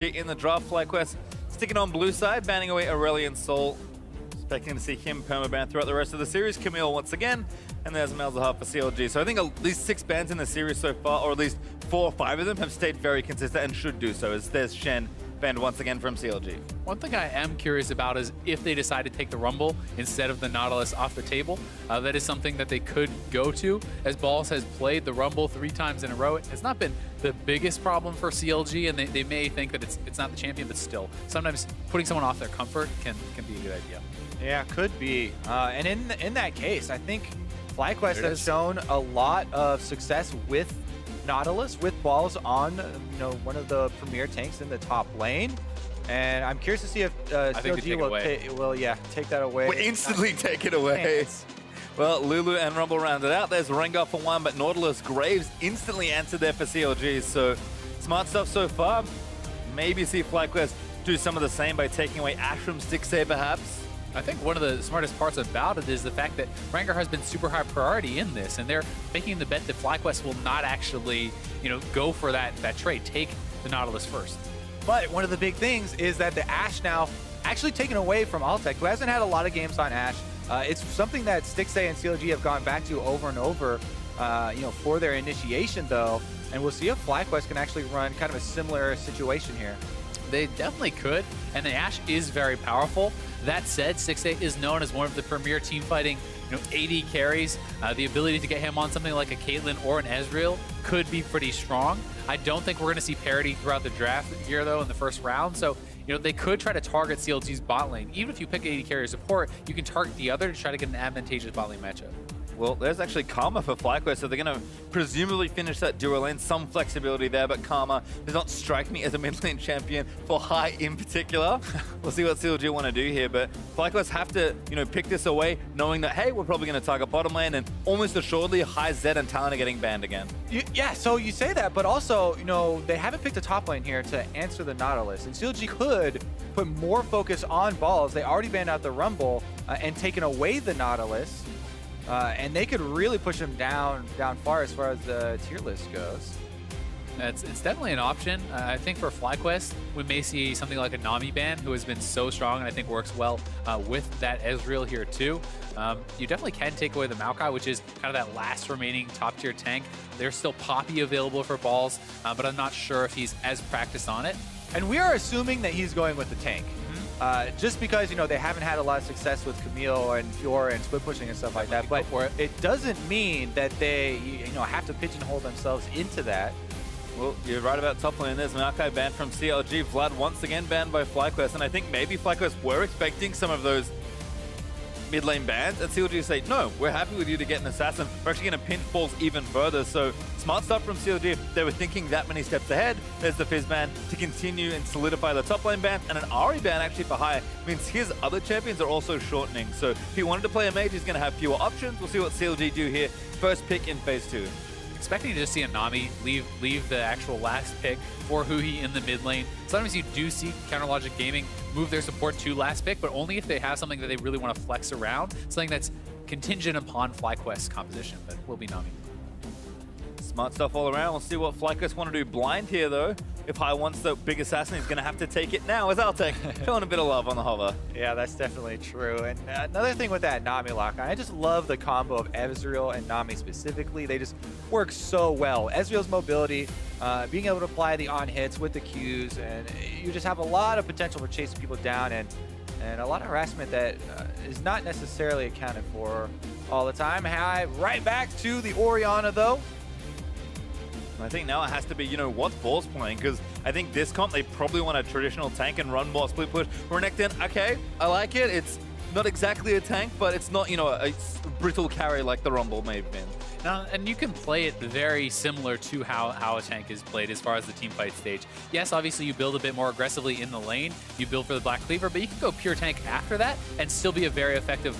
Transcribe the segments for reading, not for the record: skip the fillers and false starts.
In the draft, FlyQuest sticking on blue side, banning away Aurelion Sol. Expecting to see him permaban throughout the rest of the series. Camille once again, and there's Malzahar for CLG. So I think at least 6 bans in the series so far, or at least 4 or 5 of them have stayed very consistent and should do so, as there's Shen banned once again from CLG. One thing I am curious about is if they decide to take the Rumble instead of the Nautilus off the table. That is something that they could go to, as Balls has played the Rumble 3 times in a row. It has not been the biggest problem for CLG, and they may think that it's not the champion, but still, sometimes putting someone off their comfort can be a good idea. Yeah, could be. And in that case, I think FlyQuest has shown a lot of success with Nautilus, with Balls on one of the premier tanks in the top lane. And I'm curious to see if CLG will take that away. We'll instantly take it away. Well, Lulu and Rumble rounded out. There's Rengar for 1, but Nautilus Graves instantly answered there for CLG. So smart stuff so far. Maybe see FlyQuest do some of the same by taking away Ashe from Stixxay perhaps. I think one of the smartest parts about it is the fact that Rengar has been super high priority in this, and they're making the bet that FlyQuest will not actually, go for that trade, take the Nautilus first. But one of the big things is that the Ashe now actually taken away from Altec, who hasn't had a lot of games on Ashe. It's something that Stixxay and CLG have gone back to over and over, for their initiation though, and we'll see if FlyQuest can actually run kind of a similar situation here. They definitely could, and the Ashe is very powerful. That said, Stixxay is known as one of the premier team fighting AD carries. The ability to get him on something like a Caitlyn or an Ezreal could be pretty strong. I don't think we're going to see parity throughout the draft here, though, in the first round. So, they could try to target CLG's bot lane. Even if you pick AD carry support, you can target the other to try to get an advantageous bot lane matchup. Well, there's actually Karma for FlyQuest, so they're going to presumably finish that duo lane. Some flexibility there, but Karma does not strike me as a mid lane champion for High in particular. We'll see what CLG want to do here, but FlyQuest have to, pick this away, knowing that, hey, we're probably going to target bottom lane, and almost assuredly, High, Zed, and Talon are getting banned again. Yeah, so you say that, but also, they haven't picked a top lane here to answer the Nautilus, and CLG could put more focus on Balls. They already banned out the Rumble and taken away the Nautilus. And they could really push him down far as the tier list goes. It's definitely an option. I think for FlyQuest, we may see something like a Nami ban, who has been so strong and I think works well with that Ezreal here too. You definitely can take away the Maokai, which is kind of that last remaining top tier tank. There's still Poppy available for Balls, but I'm not sure if he's as practiced on it. And we are assuming that he's going with the tank. Just because, they haven't had a lot of success with Camille and Fiora and split pushing and stuff like that. But it doesn't mean that they, have to pigeonhole themselves into that. Well, you're right about top lane. There's Maokai banned from CLG. Vlad once again banned by FlyQuest. And I think maybe FlyQuest were expecting some of those mid lane bans, and CLG say, no, we're happy with you to get an assassin. We're actually going to pinch Balls even further. So smart stuff from CLG. They were thinking that many steps ahead. There's the Fizz ban to continue and solidify the top lane ban, and an Ahri ban actually for High means his other champions are also shortening. So if he wanted to play a mage, he's going to have fewer options. We'll see what CLG do here. First pick in phase 2. Expecting to see a Nami leave the actual last pick for Huhi in the mid lane. Sometimes you do see Counterlogic Gaming move their support to last pick, but only if they have something that they really want to flex around, something that's contingent upon FlyQuest's composition, but will be Nami. Smart stuff all around. We'll see what FlyQuest want to do blind here, though. If High wants the big assassin, he's going to have to take it now as Altec. Showing a bit of love on the hover. Yeah, that's definitely true. And another thing with that Nami lock, I just love the combo of Ezreal and Nami specifically. They just work so well. Ezreal's mobility, being able to apply the on hits with the Qs, and you just have a lot of potential for chasing people down and a lot of harassment that is not necessarily accounted for all the time. High right back to the Orianna though. I think now it has to be, what's Balls playing? Because I think this comp, they probably want a traditional tank and run ball split push. Renekton, okay, I like it. It's not exactly a tank, but it's not, a brittle carry like the Rumble may have been. And you can play it very similar to how a tank is played as far as the team fight stage. Yes, obviously you build a bit more aggressively in the lane, you build for the Black Cleaver, but you can go pure tank after that and still be a very effective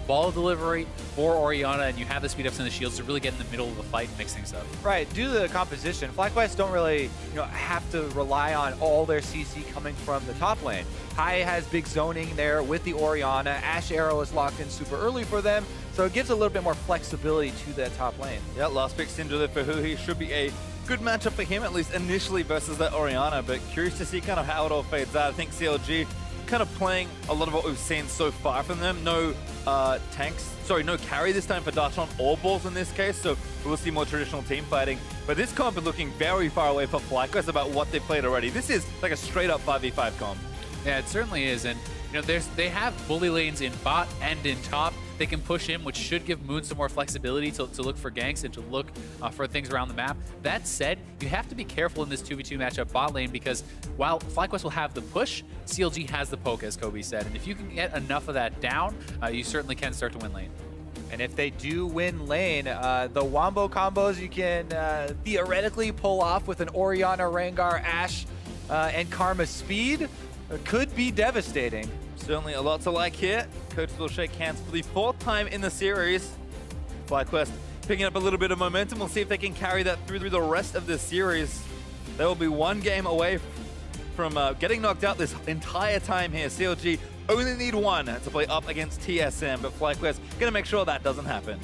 ball delivery for Orianna, and you have the speed ups and the shields to really get in the middle of the fight and mix things up. Right, due to the composition, FlyQuest don't really have to rely on all their CC coming from the top lane. High has big zoning there with the Orianna. Ashe Arrow is locked in super early for them, so it gives a little bit more flexibility to that top lane. Yeah, last pick Syndra there for Huhi should be a good matchup for him, at least initially, versus that Orianna, but curious to see kind of how it all fades out. I think CLG kind of playing a lot of what we've seen so far from them. No no carry this time for Darshan or balls in this case, so we'll see more traditional team fighting. But this comp is looking very far away for FlyQuest about what they've played already. This is like a straight up 5v5 comp. Yeah, it certainly is, and you know, they have bully lanes in bot and in top. They can push in, which should give Moon some more flexibility to look for ganks and to look for things around the map. That said, you have to be careful in this 2v2 matchup bot lane because while FlyQuest will have the push, CLG has the poke, as Kobe said. And if you can get enough of that down, you certainly can start to win lane. And if they do win lane, the wombo combos you can theoretically pull off with an Orianna, Rengar, Ashe, and Karma speed could be devastating. Certainly a lot to like here. Coaches will shake hands for the 4th time in the series. FlyQuest picking up a little bit of momentum. We'll see if they can carry that through the rest of the series. They will be 1 game away from getting knocked out this entire time here. CLG only need 1 to play up against TSM, but FlyQuest gonna make sure that doesn't happen.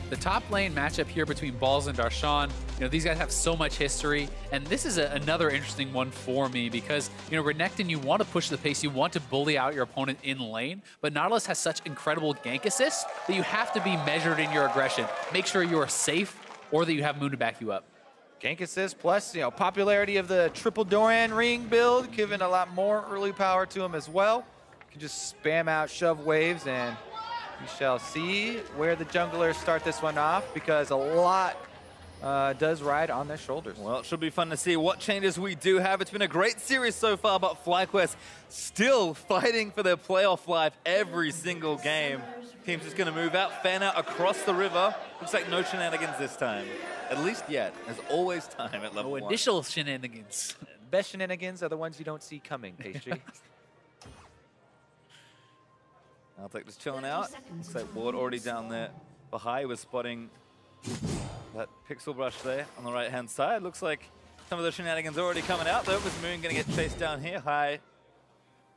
The top lane matchup here between Balls and Darshan, you know, these guys have so much history, and this is another interesting one for me because, you know, Renekton, you want to push the pace, you want to bully out your opponent in lane, but Nautilus has such incredible gank assists that you have to be measured in your aggression. Make sure you are safe or that you have Moon to back you up. Gank assist plus, you know, popularity of the triple Doran ring build, giving a lot more early power to him as well. You can just spam out shove waves and we shall see where the junglers start this one off because a lot does ride on their shoulders. Well, it should be fun to see what changes we do have. It's been a great series so far, but FlyQuest still fighting for their playoff life every single game. Team's just going to move out, fan out across the river. Looks like no shenanigans this time. At least yet. There's always time at level 1. Initial shenanigans. Best shenanigans are the ones you don't see coming, Pastry. Altec just chilling out. Looks like Ward already down there. Huhi was spotting that pixel brush there on the right-hand side. Looks like some of the shenanigans already coming out, though. Was Moon going to get chased down here? Huhi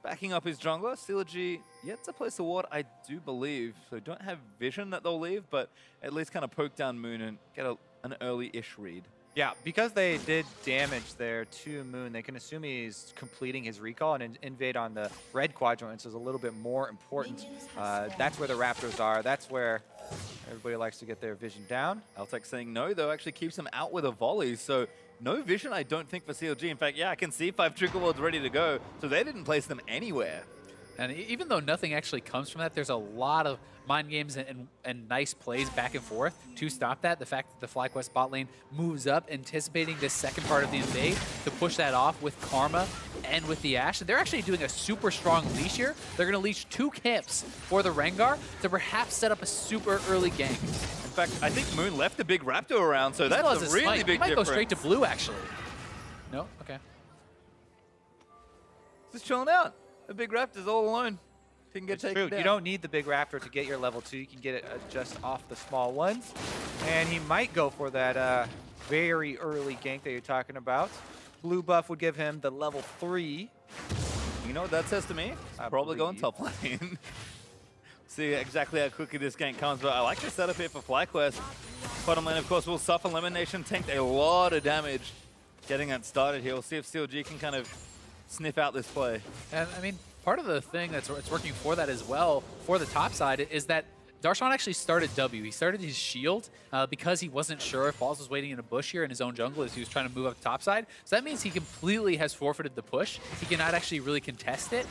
backing up his jungler. CLG yet to place a ward, I do believe. So don't have vision that they'll leave, but at least kind of poke down Moon and get an early-ish read. Yeah, because they did damage there to Moon, they can assume he's completing his recall and invade on the red quadrant, which is a little bit more important. That's where the Raptors are. That's where everybody likes to get their vision down. Altec saying no, though, actually keeps him out with a volley. So no vision, I don't think, for CLG. In fact, yeah, I can see 5 trickle wards ready to go. So they didn't place them anywhere. And even though nothing actually comes from that, there's a lot of mind games and nice plays back and forth to stop that. The fact that the FlyQuest bot lane moves up, anticipating this second part of the invade to push that off with Karma and with the Ashe. They're actually doing a super strong leash here. They're going to leash 2 camps for the Rengar to perhaps set up a super early gank. In fact, I think Moon left a big Raptor around, so that's a really big difference. He might go straight to blue, actually. No? Okay. Just chilling out. The big Raptor's all alone. He can get taken down. You don't need the big Raptor to get your level 2. You can get it just off the small ones. And he might go for that very early gank that you're talking about. Blue buff would give him the level 3. You know what that says to me? Probably going top lane. See exactly how quickly this gank comes, but I like the setup here for FlyQuest. Bottom lane, of course, will suffer. Lemonnation tanked a lot of damage getting that started here. We'll see if CLG can kind of sniff out this play. And I mean, part of the thing that's working for that as well, for the top side, is that Darshan actually started W. He started his shield because he wasn't sure if Balls was waiting in a bush here in his own jungle as he was trying to move up the top side. So that means he completely has forfeited the push. He cannot actually really contest it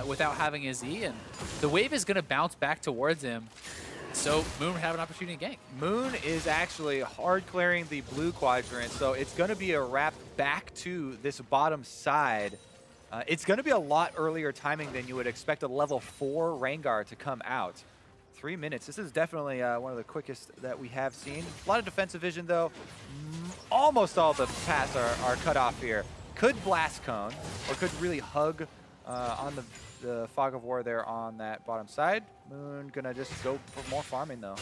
without having his E, and the wave is going to bounce back towards him. So Moon would have an opportunity to gank. Moon is actually hard clearing the blue quadrant, so it's going to be a wrap back to this bottom side. It's going to be a lot earlier timing than you would expect a level 4 Rengar to come out. 3 minutes. This is definitely one of the quickest that we have seen. A lot of defensive vision, though. Almost all the paths are cut off here. Could blast cone, or could really hug on the fog of war there on that bottom side. Moon gonna just go for more farming, though.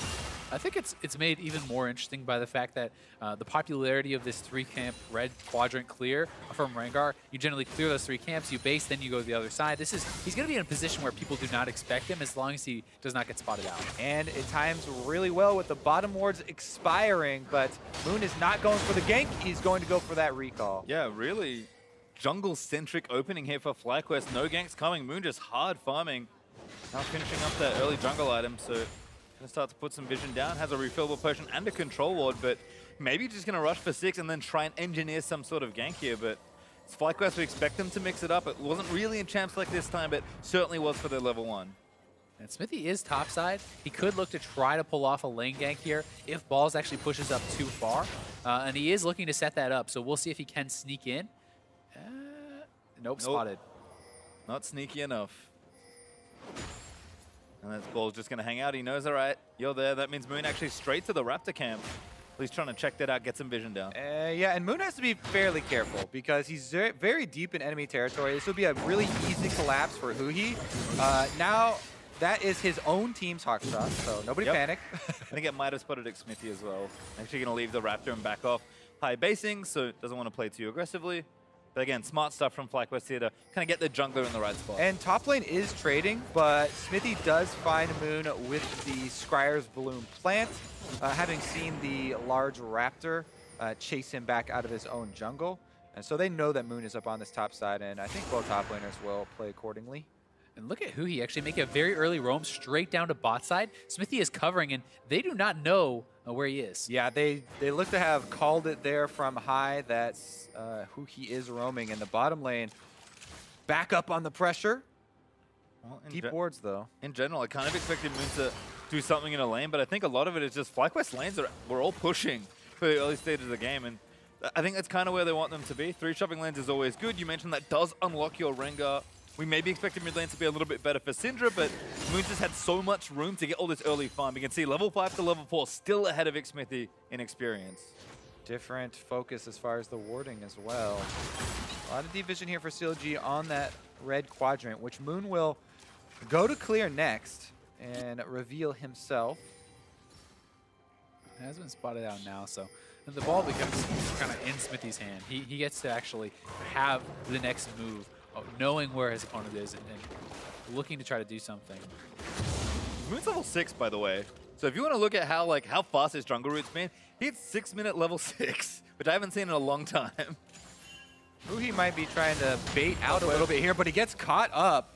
I think it's made even more interesting by the fact that the popularity of this 3-camp red quadrant clear from Rengar. You generally clear those 3 camps, you base, then you go to the other side. He's going to be in a position where people do not expect him as long as he does not get spotted out. And it times really well with the bottom wards expiring, but Moon is not going for the gank. He's going to go for that recall. Yeah, really jungle-centric opening here for FlyQuest. No ganks coming. Moon just hard farming. Now finishing up that early jungle item, so gonna start to put some vision down. Has a refillable potion and a control ward, but maybe just gonna rush for 6 and then try and engineer some sort of gank here. But it's FlyQuest, we expect them to mix it up. It wasn't really in champs like this time, but certainly was for their level 1. And Xmithie is topside. He could look to try to pull off a lane gank here if Balls actually pushes up too far. And he is looking to set that up, so we'll see if he can sneak in. Nope, spotted. Not sneaky enough. And that Ball's just going to hang out. He knows, all right, you're there. That means Moon actually straight to the Raptor camp. He's trying to check that out, get some vision down. Yeah, and Moon has to be fairly careful because he's very deep in enemy territory. This will be a really easy collapse for Huhi. Now, that is his own team's Hawk shot, so nobody panic. I think it might have spotted Xmithie as well. Actually going to leave the Raptor and back off. High basing, so doesn't want to play too aggressively. But again, smart stuff from FlyQuest here to kind of get the jungler in the right spot. And top lane is trading, but Xmithie does find Moon with the Scryer's Balloon plant, having seen the large Raptor chase him back out of his own jungle. And so they know that Moon is up on this top side, and I think both top laners will play accordingly. And look at Huhi actually make a very early roam straight down to bot side. Xmithie is covering, and they do not know where he is. Yeah, they look to have called it there from high that Huhi is roaming in the bottom lane. Back up on the pressure. Well, deep wards, though. In general, I kind of expected Moon to do something in a lane, but I think a lot of it is just FlyQuest lanes were all pushing for the early stages of the game, and I think that's kind of where they want them to be. 3 shoving lanes is always good. You mentioned that does unlock your Rengar. We maybe expected mid lane to be a little bit better for Syndra, but Moon just had so much room to get all this early farm. You can see level 5 to level 4 still ahead of Xmithie in experience. Different focus as far as the warding as well. A lot of deep vision here for CLG on that red quadrant, which Moon will go to clear next and reveal himself. It has been spotted out now, so the ball becomes kind of in Xmithie's hand. He gets to actually have the next move, knowing where his opponent is and looking to try to do something. Moon's level 6, by the way. So if you want to look at how fast his jungle route's been, he's 6-minute level 6, which I haven't seen in a long time. Huhi might be trying to bait out a little bit here, but he gets caught up.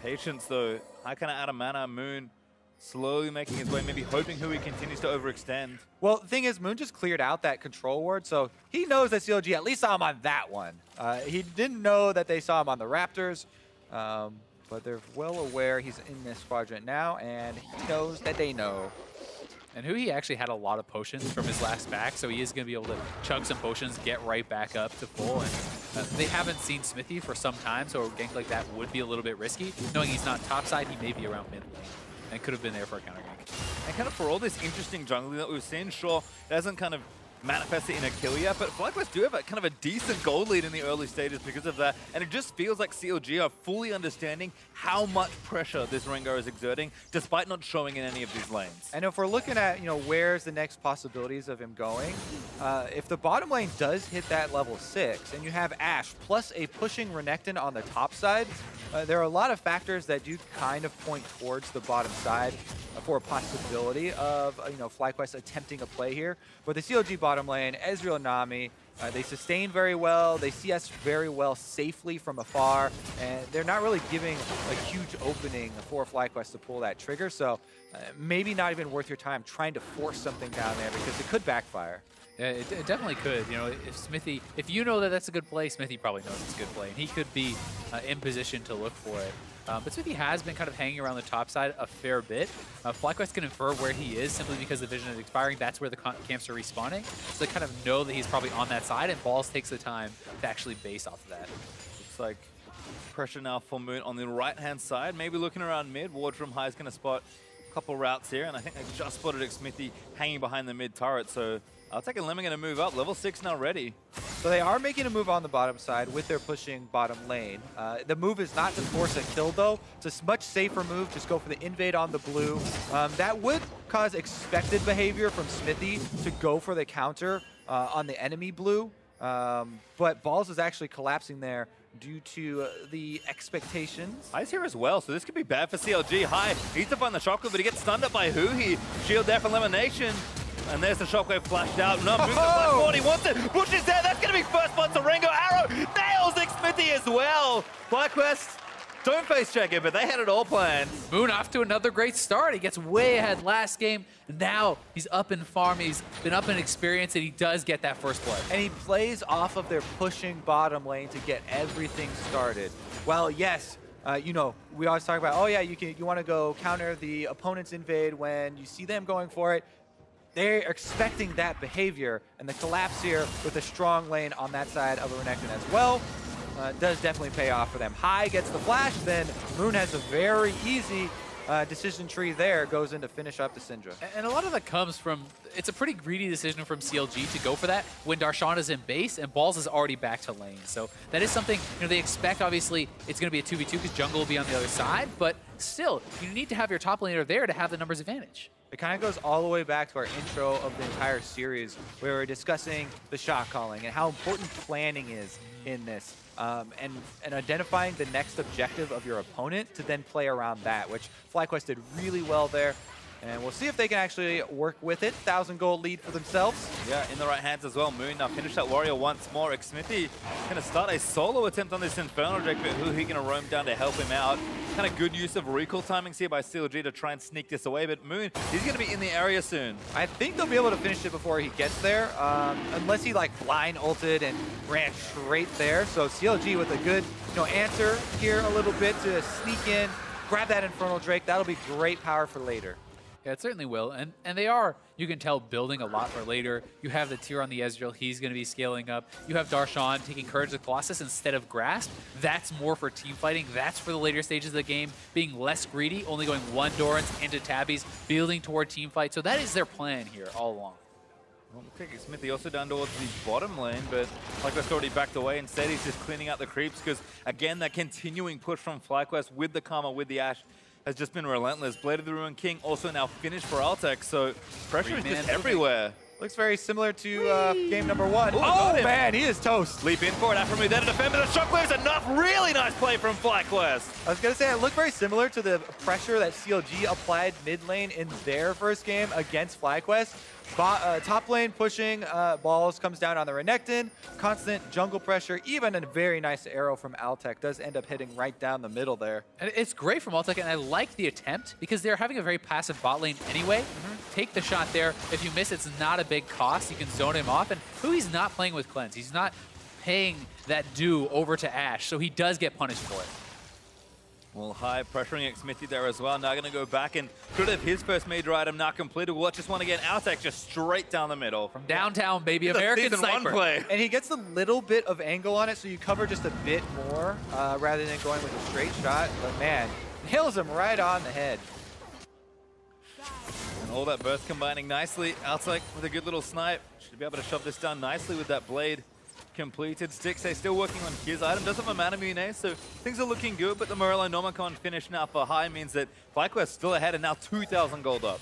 Patience, though. High kind of out of mana. Moon slowly making his way, maybe hoping Huhi continues to overextend. Well, the thing is, Moon just cleared out that control ward, so he knows that CLG at least saw him on that one. He didn't know that they saw him on the Raptors, but they're well aware he's in this quadrant now, and he knows that they know. And Huhi actually had a lot of potions from his last back, so he is going to be able to chug some potions, get right back up to full. And they haven't seen Xmithie for some time, so a gank like that would be a little bit risky. Knowing he's not topside, he may be around mid lane, and could have been there for a counter gank. And kind of for all this interesting jungling that we've seen, sure, it hasn't kind of manifested in a kill yet, but FlyQuest do have kind of a decent gold lead in the early stages because of that, and it just feels like CLG are fully understanding how much pressure this Rengar is exerting, despite not showing in any of these lanes. And if we're looking at, where's the next possibilities of him going, if the bottom lane does hit that level 6, and you have Ashe plus a pushing Renekton on the top side, there are a lot of factors that do kind of point towards the bottom side for a possibility of, FlyQuest attempting a play here. But the CLG bottom lane, Ezreal and Nami, they sustain very well, they CS very well safely from afar, and they're not really giving a huge opening for FlyQuest to pull that trigger, so maybe not even worth your time trying to force something down there because it could backfire. Yeah, it definitely could. If Xmithie, if you know that that's a good play, Xmithie probably knows it's a good play, and he could be in position to look for it. But Xmithie has been kind of hanging around the top side a fair bit. FlyQuest can infer where he is simply because the vision is expiring. That's where the camps are respawning. So they kind of know that he's probably on that side, and Balls takes the time to actually base off of that. Looks like pressure now for Moon on the right-hand side. Maybe looking around mid. Ward from high is going to spot a couple routes here, and I think they just spotted Xmithie hanging behind the mid turret, so Altec and Lemon going to move up. Level 6 now ready. So they are making a move on the bottom side with their pushing bottom lane. The move is not to force a kill, though. It's a much safer move. Just go for the invade on the blue. That would cause expected behavior from Xmithie to go for the counter on the enemy blue. But Balls is actually collapsing there due to the expectations. High's here as well, so this could be bad for CLG. High needs to find the shockwave, but he gets stunned up by Huhi. Shield there for Lemonnation. And there's the shockwave flashed out. No, moves the flash forward. He wants it. Bush is there. That's going to be first blood to Rengar. Arrow nails Xmithie as well. FlyQuest don't face check it, but they had it all planned. Moon off to another great start. He gets way ahead last game. Now he's up in farm. He's been up in experience, and he does get that first blood. And he plays off of their pushing bottom lane to get everything started. Well, yes, you know, we always talk about, oh yeah, you want to go counter the opponent's invade when you see them going for it. They're expecting that behavior, and the collapse here with a strong lane on that side of a Renekton as well does definitely pay off for them. High gets the flash, then Moon has a very easy decision tree there, goes in to finish up the Syndra. And a lot of that comes from, it's a pretty greedy decision from CLG to go for that when Darshan is in base and Balls is already back to lane. So that is something, you know, they expect, obviously, it's going to be a 2v2 because jungle will be on the other side, but still, you need to have your top laner there to have the numbers advantage. It kind of goes all the way back to our intro of the entire series where we're discussing the shot calling and how important planning is in this. And identifying the next objective of your opponent to then play around that, which FlyQuest did really well there. And we'll see if they can actually work with it. 1,000 gold lead for themselves. Yeah, in the right hands as well. Moon now finish that warrior once more. Xmithie going to start a solo attempt on this Infernal Drake, but Huhi going to roam down to help him out. Kind of good use of recall timings here by CLG to try and sneak this away, but Moon, he's going to be in the area soon. I think they'll be able to finish it before he gets there, unless he like blind ulted and ran straight there. So CLG with a good, you know, answer here a little bit to sneak in, grab that Infernal Drake. That'll be great power for later. Yeah, it certainly will. And they are, you can tell, building a lot for later. You have the tier on the Ezreal. He's going to be scaling up. You have Darshan taking Courage of the Colossus instead of Grasp. That's more for team fighting. That's for the later stages of the game, being less greedy, only going one Dorans into Tabbies, building toward team fight. So that is their plan here all along. Well, looks like Xmithie also down towards the bottom lane, but FlyQuest already backed away. Instead, he's just cleaning out the creeps because, again, that continuing push from FlyQuest with the Karma, with the Ashe, has just been relentless. Blade of the Ruined King also now finished for Altec, so pressure is just everywhere. Looks very similar to game number one. Ooh, oh man, he is toast. Leap in for it, Aphromoo there to defend, but the shockwave's enough. Really nice play from FlyQuest. I was going to say, it looked very similar to the pressure that CLG applied mid lane in their first game against FlyQuest. Top lane pushing, Balls comes down on the Renekton, constant jungle pressure, even a very nice arrow from Altec does end up hitting right down the middle there. And it's great from Altec, and I like the attempt because they're having a very passive bot lane anyway. Take the shot there. If you miss, it's not a big cost. You can zone him off, and Huhi's not playing with Cleanse. He's not paying that due over to Ashe, so he does get punished for it. Well, High pressuring Xmithie there as well. Now going to go back and could have his first major item now completed. We'll watch this one again. Altec just straight down the middle. From downtown, baby. American Sniper. Play. And he gets a little bit of angle on it, so you cover just a bit more rather than going with a straight shot. But man, nails him right on the head. And all that burst combining nicely. Altec with a good little snipe. Should be able to shove this down nicely with that blade completed. Stixxay still working on his item. Does have a mana mune, so things are looking good, but the Morello Nomicon finish now for High means that FlyQuest still ahead and now 2,000 gold up.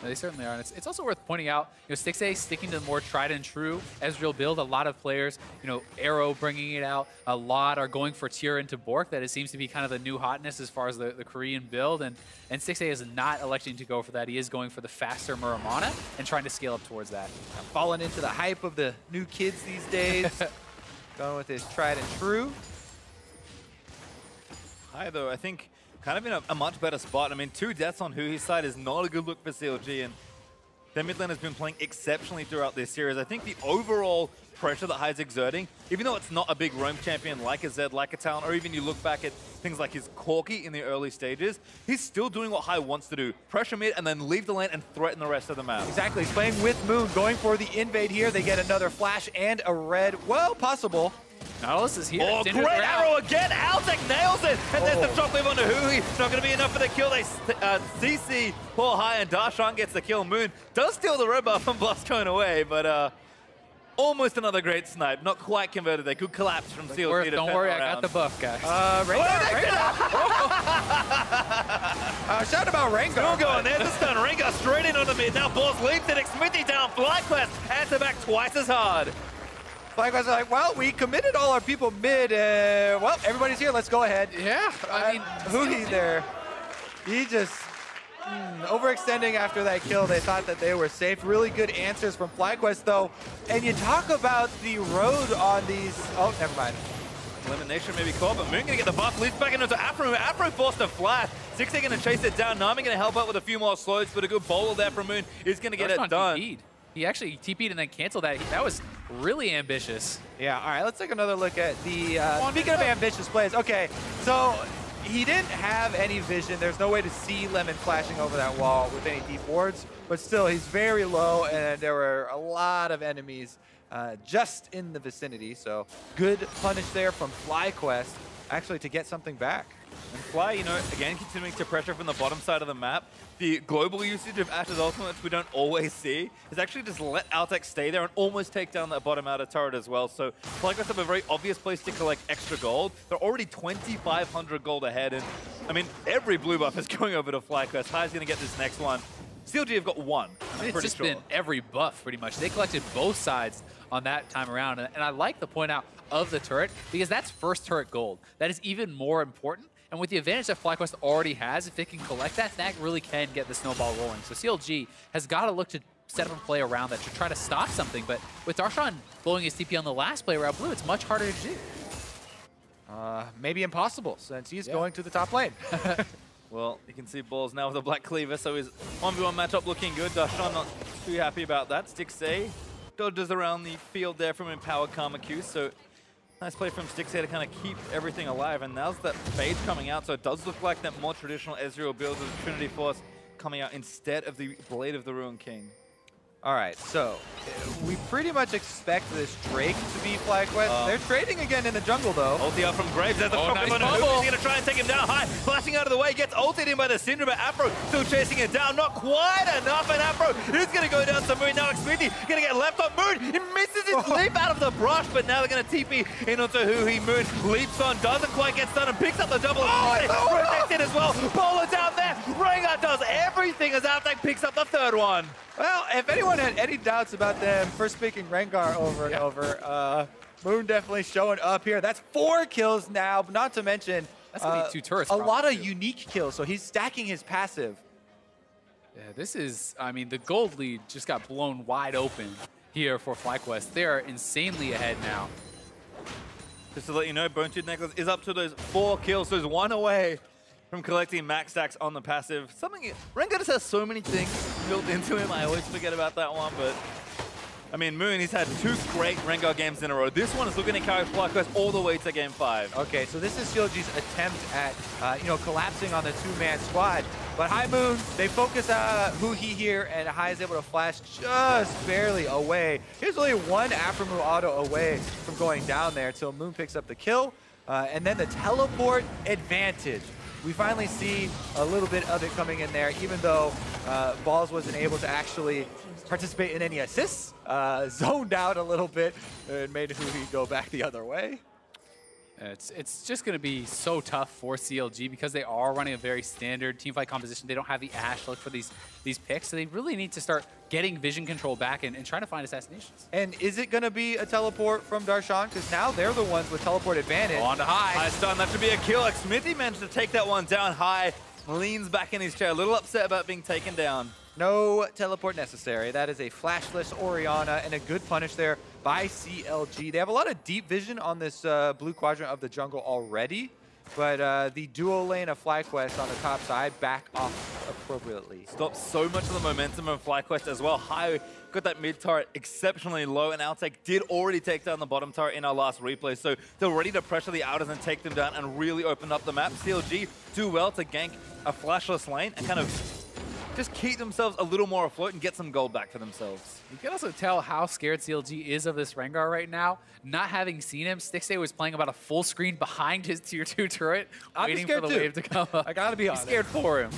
No, they certainly are. And it's also worth pointing out, you know, Stixxay sticking to the more tried and true Ezreal build. A lot of players, you know, Arrow bringing it out. A lot are going for tier into Bork. That it seems to be kind of the new hotness as far as the Korean build. And Stixxay is not electing to go for that. He is going for the faster Muramana and trying to scale up towards that. I'm falling into the hype of the new kids these days. Going with his tried and true. High though, I think kind of in a much better spot. I mean, 2 deaths on Huhi's side is not a good look for CLG, and their mid lane has been playing exceptionally throughout this series. I think the overall pressure that High's exerting, even though it's not a big roam champion like a Zed, like a Talon, or even you look back at things like his Corki in the early stages, he's still doing what High wants to do. Pressure mid and then leave the lane and threaten the rest of the map. Exactly, playing with Moon, going for the invade here. They get another flash and a red, well, possible. Nautilus is here. Oh, Syndra's great around. arrow again. Altec nails it. And there's the shockwave onto Huhi. Not going to be enough for the kill. They CC poor High, and Darshan gets the kill. Moon does steal the red buff from Blast going away, but almost another great snipe. Not quite converted there. Good collapse from CLG to Don't worry, I got the buff, guys. Shout about Rengar. Still going there. This time Rengar straight in on the mid. Now Balls leaps it. Xmithie down. FlyQuest answer back twice as hard. FlyQuest are like, well, we committed all our people mid. Well, everybody's here. Let's go ahead. Yeah, I mean, Huhi there. He just overextending after that kill. They thought that they were safe. Really good answers from FlyQuest, though. And you talk about the road on these. Oh, never mind. Lemonnation may be caught, but Moon going to get the buff. Leads back into Aphromoo. Aphromoo forced to flash. Stixxay going to chase it down. Nami going to help out with a few more slows, but a good bowler there from Moon is going to get it done. TP'd. He actually TP'd and then canceled that. That was really ambitious. Yeah, all right, let's take another look at the, speaking of ambitious plays. Okay, so he didn't have any vision. There's no way to see Lemon flashing over that wall with any deep wards, but still, he's very low, and there were a lot of enemies just in the vicinity, so good punish there from FlyQuest, actually, to get something back. And Fly, you know, again, continuing to pressure from the bottom side of the map. The global usage of Ashe's ultimate, which we don't always see, is actually just let Altec stay there and almost take down that bottom outer turret as well. So FlyQuest have a very obvious place to collect extra gold. They're already 2,500 gold ahead. And, I mean, every blue buff is going over to FlyQuest. High's going to get this next one. CLG have got one. I mean, it's just been every buff, pretty much. They collected both sides on that time around. And I like the point out of the turret, because that's first turret gold. That is even more important. And with the advantage that FlyQuest already has, if it can collect that, that really can get the snowball rolling. So CLG has got to look to set up a play around that to try to stop something. But with Darshan blowing his TP on the last play around blue, it's much harder to do. Maybe impossible, since he's going to the top lane. Well, you can see Balls now with a black cleaver, so his 1v1 matchup looking good. Darshan not too happy about that. Stixxay dodges around the field there from Empowered Karma Q, so nice play from Stixxay to kind of keep everything alive, and now's that fade coming out, so it does look like that more traditional Ezreal build with Trinity Force coming out instead of the Blade of the Ruined King. All right, so we pretty much expect this Drake to be FlyQuest. They're trading again in the jungle, though. Ulti out from Graves. There's the nice bubble. He's going to try and take him down high. Flashing out of the way. Gets ulted in by the Syndra, but Aphro still chasing it down. Not quite enough, and Aphro is going to go down to Moon. Now Xmithie going to get left on Moon. He misses his leap out of the brush, but now they're going to TP in onto Huhi. Moon leaps on, doesn't quite get stunned, and picks up the double. Protects it as well. Bowler down there. Rengar does everything as Altec picks up the third one. Well, if anyone had any doubts about them first picking Rengar over and over, Moon definitely showing up here. That's 4 kills now, but not to mention that's gonna be 2 turrets. A lot of unique kills, so he's stacking his passive. Yeah, this is, I mean, the gold lead just got blown wide open here for FlyQuest. They are insanely ahead now. Just to let you know, Bone Tooth Necklace is up to those 4 kills, so there's 1 away from collecting max stacks on the passive. Something, Rengar just has so many things built into him. I always forget about that one, but I mean, Moon, he's had 2 great Rengar games in a row. This one is looking to carry FlyQuest all the way to game 5. Okay, so this is CLG's attempt at, collapsing on the 2-man squad. But High Moon, they focus Huhi here, and High is able to flash just barely away. Here's only 1 Aphromoo auto away from going down there until Moon picks up the kill. And then the teleport advantage. We finally see a little bit of it coming in there, even though Balls wasn't able to actually participate in any assists. Zoned out a little bit and made Huhi go back the other way. It's just going to be so tough for CLG because they are running a very standard teamfight composition. They don't have the Ashe to look for these picks, so they really need to start getting vision control back and trying to find assassinations. And is it going to be a teleport from Darshan? Because now they're the ones with teleport advantage. On to High. High stun, that should be a kill. Xmithie managed to take that one down. High leans back in his chair, a little upset about being taken down. No teleport necessary. That is a flashless Orianna and a good punish there by CLG. They have a lot of deep vision on this blue quadrant of the jungle already, but the dual lane of FlyQuest on the top side back off appropriately. Stops so much of the momentum of FlyQuest as well. High got that mid turret exceptionally low, and Altec did already take down the bottom turret in our last replay, so they're ready to pressure the outers and take them down and really open up the map. CLG do well to gank a flashless lane and kind of just keep themselves a little more afloat and get some gold back for themselves. You can also tell how scared CLG is of this Rengar right now. Not having seen him, Stixxay was playing about a full screen behind his tier 2 turret, waiting for the wave to come up. I gotta be honest. He's scared for him.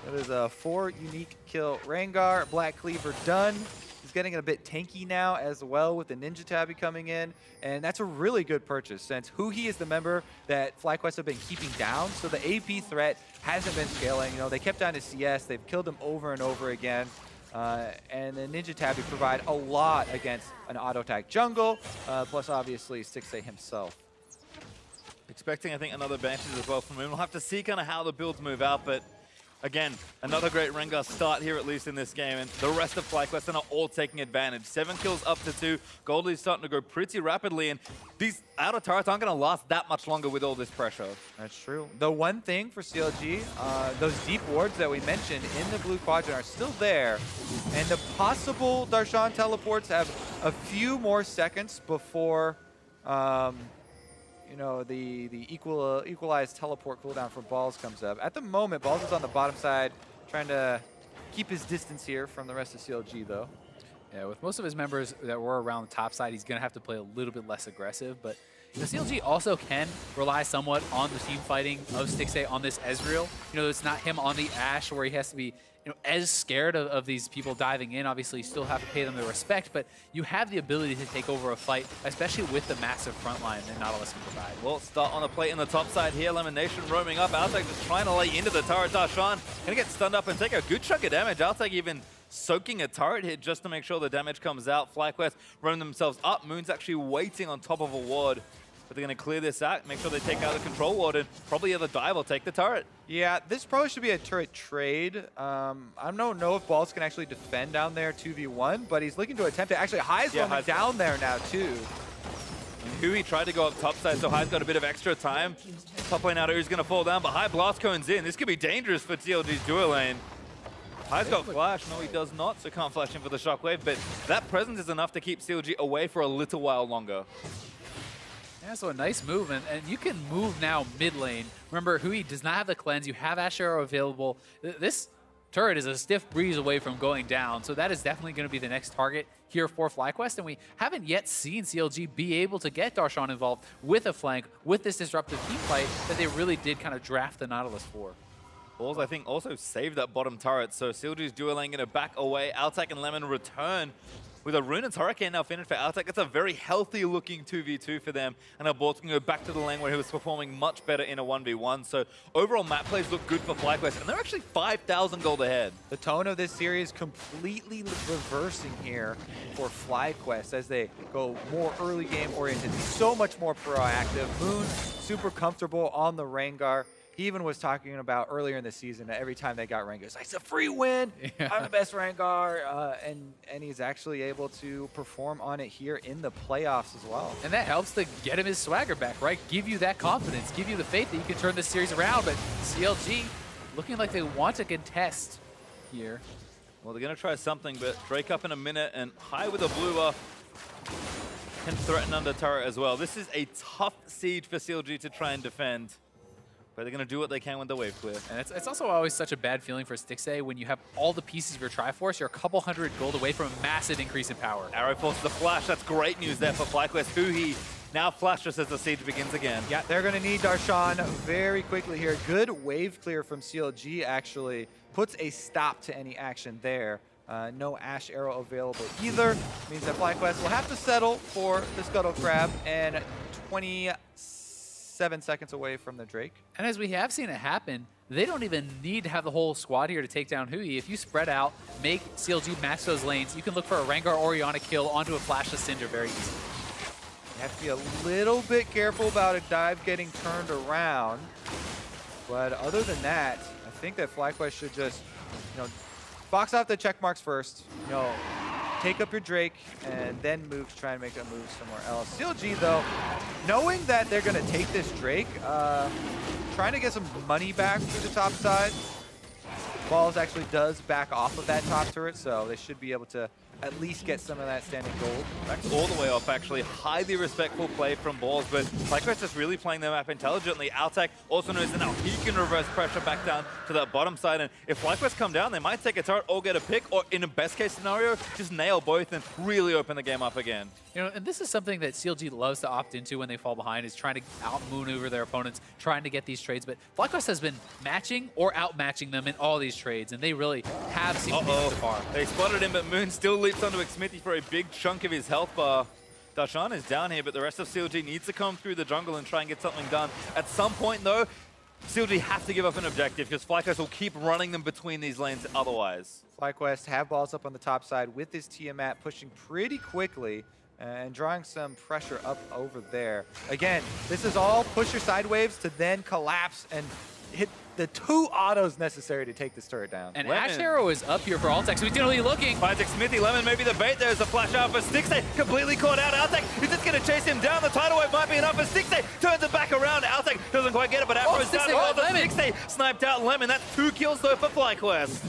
That is a 4 unique kill Rengar. Black Cleaver done. He's getting a bit tanky now as well with the Ninja Tabby coming in. And that's a really good purchase since Huhi is the member that FlyQuest have been keeping down. So the AP threat hasn't been scaling. You know, they kept down his CS. They've killed him over and over again. And the Ninja Tabby provide a lot against an auto attack jungle, plus obviously Stixxay himself. Expecting, I think, another Banshees as well from him. We'll have to see kind of how the builds move out, but again, another great Rengar start here, at least in this game, and the rest of FlyQuest are not all taking advantage. 7 kills up to 2. Goldie's starting to go pretty rapidly, and these outer turrets aren't going to last that much longer with all this pressure. That's true. The one thing for CLG, those deep wards that we mentioned in the blue quadrant are still there, and the possible Darshan teleports have a few more seconds before you know, the equalized teleport cooldown for Balls comes up. At the moment, Balls is on the bottom side, trying to keep his distance here from the rest of CLG, though. Yeah, with most of his members that were around the top side, he's going to have to play a little bit less aggressive. But you know, CLG also can rely somewhat on the team fighting of Stixxay on this Ezreal. You know, it's not him on the Ashe where he has to be, you know, as scared of these people diving in. Obviously, you still have to pay them the respect, but you have the ability to take over a fight, especially with the massive front line that Nautilus can provide. Well, start on the plate in the top side here. Lemonnation roaming up. Altec just trying to lay into the turret. Darshan gonna get stunned up and take a good chunk of damage. Altec even soaking a turret hit just to make sure the damage comes out. FlyQuest roam themselves up. Moon's actually waiting on top of a ward. But they're going to clear this out, make sure they take out the control ward, and probably either dive or take the turret. Yeah, this probably should be a turret trade. I don't know if Balls can actually defend down there 2v1, but he's looking to attempt it. Actually, Huhi's roaming down there now, too. Huhi tried to go up top side, so Huhi's got a bit of extra time. Top lane out, who's going to fall down, but Huhi blast cones in. This could be dangerous for CLG's dual lane. Huhi's got flash. No, he does not, so can't flash in for the shockwave, but that presence is enough to keep CLG away for a little while longer. Yeah, so a nice move, and you can move now mid lane. Remember, Huhi does not have the cleanse. You have Ashe Arrow available. This turret is a stiff breeze away from going down, so that is definitely going to be the next target here for FlyQuest, and we haven't yet seen CLG be able to get Darshan involved with a flank, with this disruptive team fight that they really did kind of draft the Nautilus for. Balls, I think, also saved that bottom turret, so CLG's dual lane going to back away. Altec and Lemon return. With a Rune and Hurricane now finished for Altec, it's a very healthy-looking 2v2 for them, and our Balls can go back to the lane where he was performing much better in a 1v1. So overall map plays look good for FlyQuest, and they're actually 5,000 gold ahead. The tone of this series completely reversing here for FlyQuest as they go more early game oriented, so much more proactive. Moon super comfortable on the Rengar. He even was talking about earlier in the season that every time they got Rengar, it's like, it's a free win. Yeah. I'm the best Rengar. And he's actually able to perform on it here in the playoffs as well. And that helps to get him his swagger back, right? Give you that confidence, give you the faith that you can turn this series around. But CLG looking like they want to contest here. Well, they're going to try something, but Drake up in a minute, and Huhi with a blue buff can threaten under turret as well. This is a tough siege for CLG to try and defend. But they're going to do what they can with the wave clear. And it's also always such a bad feeling for Stixxay when you have all the pieces of your Triforce, you're a couple hundred gold away from a massive increase in power. Arrow forces the flash. That's great news there for FlyQuest. Huhi now flashless as the siege begins again. Yeah, they're going to need Darshan very quickly here. Good wave clear from CLG actually puts a stop to any action there. No Ashe Arrow available either. Means that FlyQuest will have to settle for the Scuttle Crab and 27 seconds away from the Drake. And as we have seen it happen, they don't even need to have the whole squad here to take down Huhi. If you spread out, make CLG match those lanes, you can look for a Rengar Orianna kill onto a flashless Syndra very easily. You have to be a little bit careful about a dive getting turned around. But other than that, I think that FlyQuest should just, you know, box off the check marks first. You know, take up your Drake, and then move to try and make a move somewhere else. CLG, though, knowing that they're going to take this Drake, trying to get some money back through the top side. Balls actually does back off of that top turret, so they should be able to at least get some of that standing gold. Backs all the way off, actually. Highly respectful play from Balls, but FlyQuest is really playing the map intelligently. Altec also knows that now he can reverse pressure back down to that bottom side, and if FlyQuest come down, they might take a turret or get a pick, or in a best case scenario, just nail both and really open the game up again. You know, and this is something that CLG loves to opt into when they fall behind, is trying to outmaneuver their opponents, trying to get these trades. But FlyQuest has been matching or outmatching them in all these trades, and they really have seen it so far. They spotted him, but Moon still leaps onto Xmithie for a big chunk of his health bar. Darshan is down here, but the rest of CLG needs to come through the jungle and try and get something done. At some point, though, CLG have to give up an objective because FlyQuest will keep running them between these lanes otherwise. FlyQuest have balls up on the top side with this Tiamat pushing pretty quickly and drawing some pressure up over there. Again, this is all push your side waves to then collapse and hit the 2 autos necessary to take this turret down. And Ashe Arrow is up here for Altec, so he's definitely looking. Finds Xmithie, Lemon maybe the bait. There's a flash out for Stixxay, completely caught out. Altec is just going to chase him down. The tidal wave might be enough for Stixxay. Turns it back around. Altec doesn't quite get it, but Aphromoo down. Stixxay sniped out Lemon. That's 2 kills though for FlyQuest.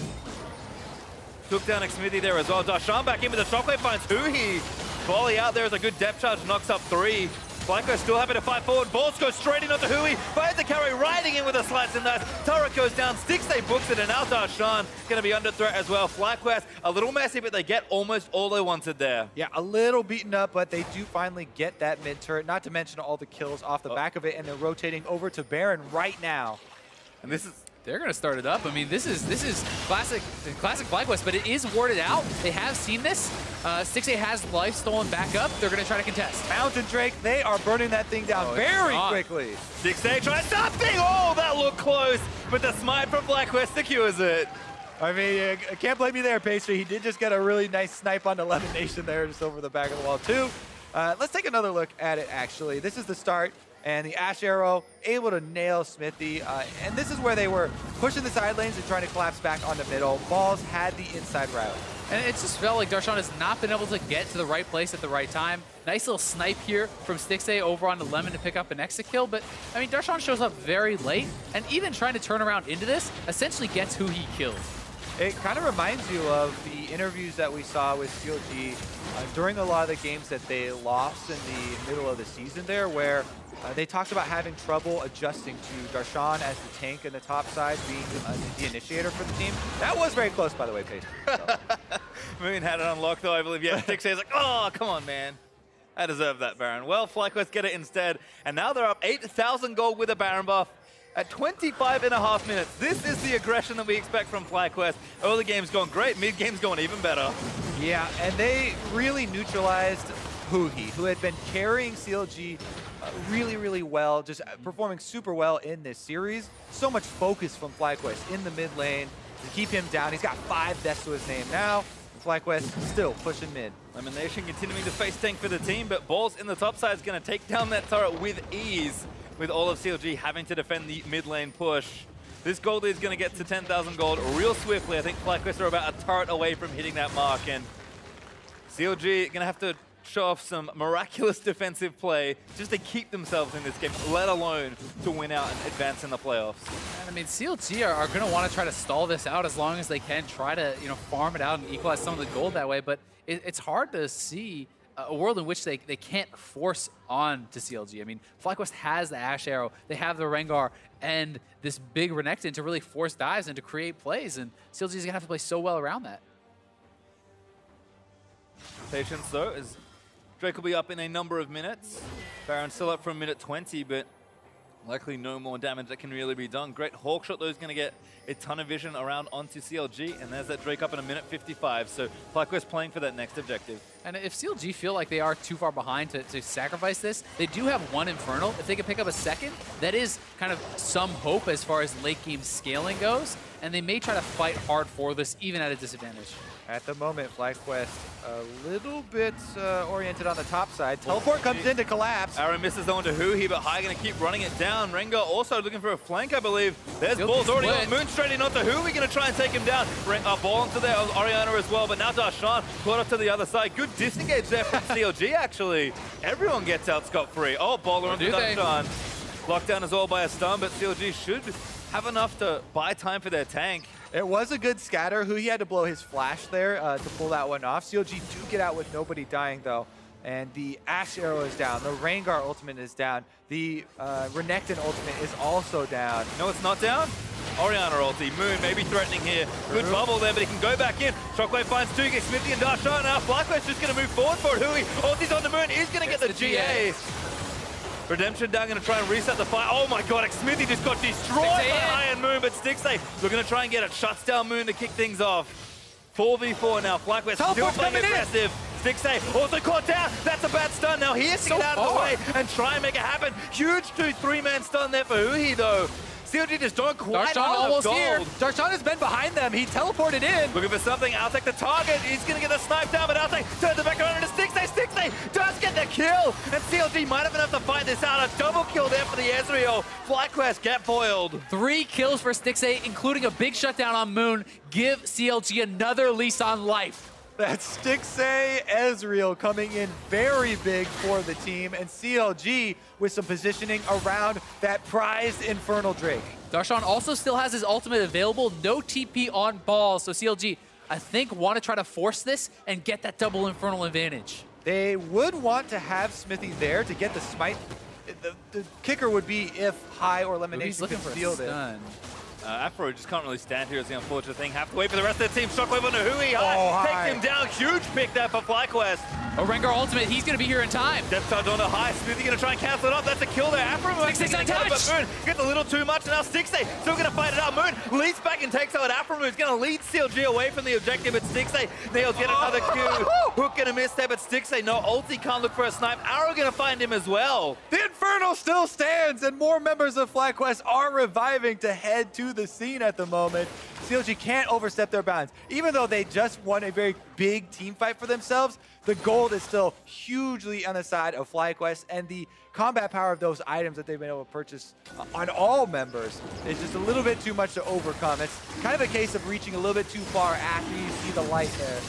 Took down Xmithie there as well. Darshan back in with the shockwave, finds Huhi. Volley out there as a good depth charge, knocks up 3. FlyQuest still happy to fight forward. Balls goes straight in onto Huhi. Finds the carry, riding in with a slice and dice. Turret goes down. Stixxay books it, and now Darshan going to be under threat as well. FlyQuest a little messy, but they get almost all they wanted there. Yeah, a little beaten up, but they do finally get that mid turret. Not to mention all the kills off the back of it, and they're rotating over to Baron right now. And this is. They're going to start it up. I mean, this is classic FlyQuest, but it is warded out. They have seen this. Stixxay has life stolen back up. They're going to try to contest. Mountain Drake, they are burning that thing down very quickly. Stixxay tries something. Oh, that looked close. But the smite from FlyQuest secures it. I mean, I can't blame you there, Pastry. He did just get a really nice snipe onto Lemonnation there, just over the back of the wall, too. Let's take another look at it, actually. This is the start. And the Ashe Arrow able to nail Xmithie. And this is where they were pushing the side lanes and trying to collapse back on the middle. Balls had the inside route. And it just felt like Darshan has not been able to get to the right place at the right time. Nice little snipe here from Stixxay over onto Lemon to pick up an exit kill. But, I mean, Darshan shows up very late. And even trying to turn around into this essentially gets who he killed. It kind of reminds you of the interviews that we saw with CLG during a lot of the games that they lost in the middle of the season there, where they talked about having trouble adjusting to Darshan as the tank in the top side, being the initiator for the team. That was very close, by the way, Pastry. So. Moon had it unlocked, though, I believe. Yeah, Stixxay's like, oh, come on, man. I deserve that Baron. Well, FlyQuest get it instead, and now they're up 8,000 gold with a Baron buff at 25.5 minutes. This is the aggression that we expect from FlyQuest. Early game's going great, mid game's going even better. Yeah, and they really neutralized Huhi, who had been carrying CLG really, really well, just performing super well in this series. So much focus from FlyQuest in the mid lane to keep him down. He's got 5 deaths to his name now. FlyQuest still pushing mid. Lemonnation continuing to face tank for the team, but Balls in the top side is going to take down that turret with ease, with all of CLG having to defend the mid lane push. This gold is going to get to 10,000 gold real swiftly. I think FlyQuest are about a turret away from hitting that mark, and CLG going to have to show off some miraculous defensive play just to keep themselves in this game, let alone to win out and advance in the playoffs. And I mean, CLG are going to want to try to stall this out as long as they can, try to farm it out and equalize some of the gold that way, but it's hard to see a world in which they can't force on to CLG. I mean, FlyQuest has the Ashe Arrow, they have the Rengar, and this big Renekton to really force dives and to create plays, and CLG is going to have to play so well around that. Patience, though, as Drake will be up in a number of minutes. Baron's still up for a minute 20, but likely no more damage that can really be done. Great Hawk Shot, though, is going to get a ton of vision around onto CLG, and there's that Drake up in a minute 55, so FlyQuest playing for that next objective. And if CLG feel like they are too far behind to sacrifice this, they do have one Infernal. If they can pick up a second, that is kind of some hope as far as late game scaling goes, and they may try to fight hard for this, even at a disadvantage. At the moment, FlyQuest a little bit oriented on the top side. Teleport comes in to collapse. Arrow misses on to Huhi, but Huhi going to keep running it down. Rengar also looking for a flank, I believe. There's Balls already on Moon, straight in onto Huhi, going to try and take him down. Ball onto there, Orianna as well, but now Darshan caught up to the other side. Good disengage there from CLG, actually. Everyone gets out scot-free. Oh, baller onto Darshan. Locked down as well by a stun, but CLG should have enough to buy time for their tank. It was a good scatter. Huhi had to blow his flash there to pull that one off. CLG do get out with nobody dying, though. And the Ashe arrow is down. The Rengar ultimate is down. The Renekton ultimate is also down. No, it's not down. Orianna ulti. Moon maybe threatening here. Good bubble there, but he can go back in. Shockwave finds two, gets Xmithie and Darshan. Now FlyQuest just going to move forward for it. Huhi, ulti's on the Moon. He's going to get the GA. Redemption down, going to try and reset the fight. Oh my god, Xmithie just got destroyed by Iron Moon, but Stixxay, we're going to try and get it. Shuts down Moon to kick things off. 4v4 now. FlyQuest still playing aggressive. Stixxay also caught down. That's a bad stun. Now he has to get out of the way and try and make it happen. Huge 2-3-man stun there for Huhi, though. CLG just don't quite Darshan almost here. Darshan has been behind them. He teleported in. Looking for something. Altec the target. He's going to get the snipe down, but Altec turns it back around into Stixxay. Stixxay does get the kill. And CLG might have enough to fight this out. A double kill there for the Ezreal. FlyQuest get foiled. 3 kills for Stixxay, including a big shutdown on Moon. Give CLG another lease on life. That's Stixxay Ezreal coming in very big for the team, and CLG with some positioning around that prized Infernal Drake. Darshan also still has his ultimate available, no TP on balls, so CLG, I think, want to try to force this and get that double Infernal advantage. They would want to have Xmithie there to get the smite. The kicker would be if High or Lemonnation can steal this. Aphromoo just can't really stand here is the unfortunate thing. Have to wait for the rest of the team. Shockwave on Huhi. High takes him down. Huge pick there for FlyQuest. A Rengar ultimate. He's going to be here in time. Depth charge on the High. Xmithie going to try and cancel it off. That's a kill there. Aphromoo Stixxay's untouched. Moon gets a little too much. Now Stixxay still going to fight it out. Moon leads back and takes out Aphromoo. Is going to lead CLG away from the objective, but Stixxay nails yet another Q. Hook going to miss there, but Stixxay, no ulti, can't look for a snipe. Arrow going to find him as well. The Infernal still stands, and more members of FlyQuest are reviving to head to the scene at the moment. CLG can't overstep their bounds. Even though they just won a very big team fight for themselves, the gold is still hugely on the side of FlyQuest, and the combat power of those items that they've been able to purchase on all members is just a little bit too much to overcome. It's kind of a case of reaching a little bit too far after you see the light there.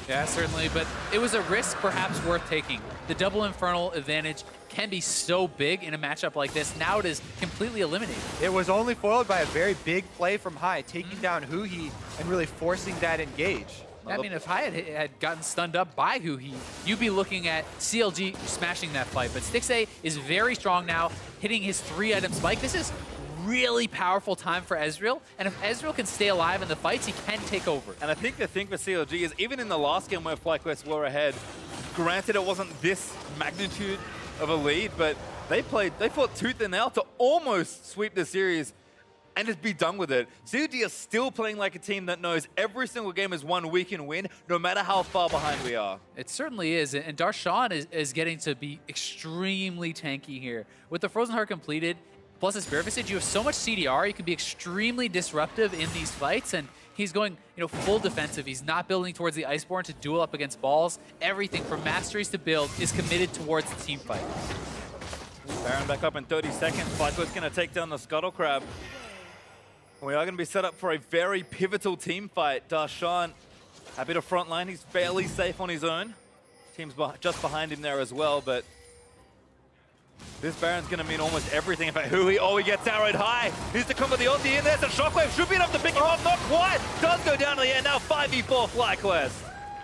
Yeah, certainly, but it was a risk perhaps worth taking. The double Infernal advantage can be so big in a matchup like this. Now it is completely eliminated. It was only foiled by a very big play from High, taking down Huhi and really forcing that engage. I mean, if High had gotten stunned up by Huhi, you'd be looking at CLG smashing that fight. But Stixxay is very strong now, hitting his 3-item spike. This is really powerful time for Ezreal, and if Ezreal can stay alive in the fights, he can take over. And I think the thing for CLG is, even in the last game where FlyQuest were ahead, granted it wasn't this magnitude of a lead, but they fought tooth and nail to almost sweep the series and just be done with it. CLG is still playing like a team that knows every single game is one we can win, no matter how far behind we are. It certainly is, and Darshan is getting to be extremely tanky here. With the Frozen Heart completed, plus his Spirit Visage, you have so much CDR, you can be extremely disruptive in these fights, and he's going, full defensive. He's not building towards the Iceborne to duel up against balls. Everything from masteries to build is committed towards the team fight. Baron back up in 30 seconds. FlyQuest going to take down the Scuttle Crab. We are going to be set up for a very pivotal team fight. Darshan, a bit of front line. He's fairly safe on his own. Team's just behind him there as well, but this Baron's going to mean almost everything. In fact, Huhi, he gets arrowed High. Needs to come with the ulti in there. So Shockwave should be enough to pick him up. Not quite. Does go down to the end. Now 5v4 FlyQuest.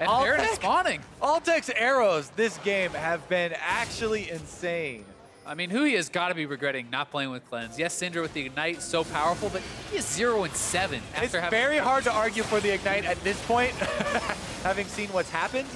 And Baron is spawning. Altec's arrows this game have been actually insane. I mean, Huhi has got to be regretting not playing with Cleanse. Yes, Syndra with the Ignite, so powerful, but he is 0-7 after it's very hard to argue for the Ignite at this point, having seen what's happened.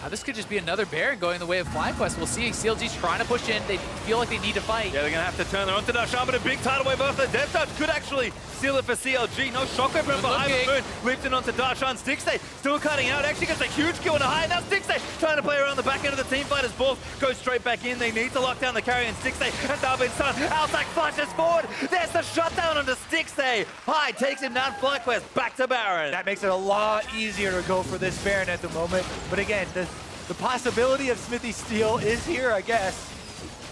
This could just be another Baron going the way of FlyQuest. We'll see. CLG's trying to push in. They feel like they need to fight. Yeah, they're going to have to turn their own to Darshan, but a big tidal wave off the Death Touch could actually seal it for CLG. No Shockwave from behind the Moon. Leaps in onto Darshan. Stixxay still cutting out. Actually gets a huge kill on a High. Now Stixxay trying to play around the back end of the team fight as balls go straight back in. They need to lock down the carry, and Stixxay has now been stunned. Altec flashes forward. There's the shutdown onto Stixxay. High takes him down. FlyQuest back to Baron. That makes it a lot easier to go for this Baron at the moment. But again, the possibility of Xmithie steal is here, I guess.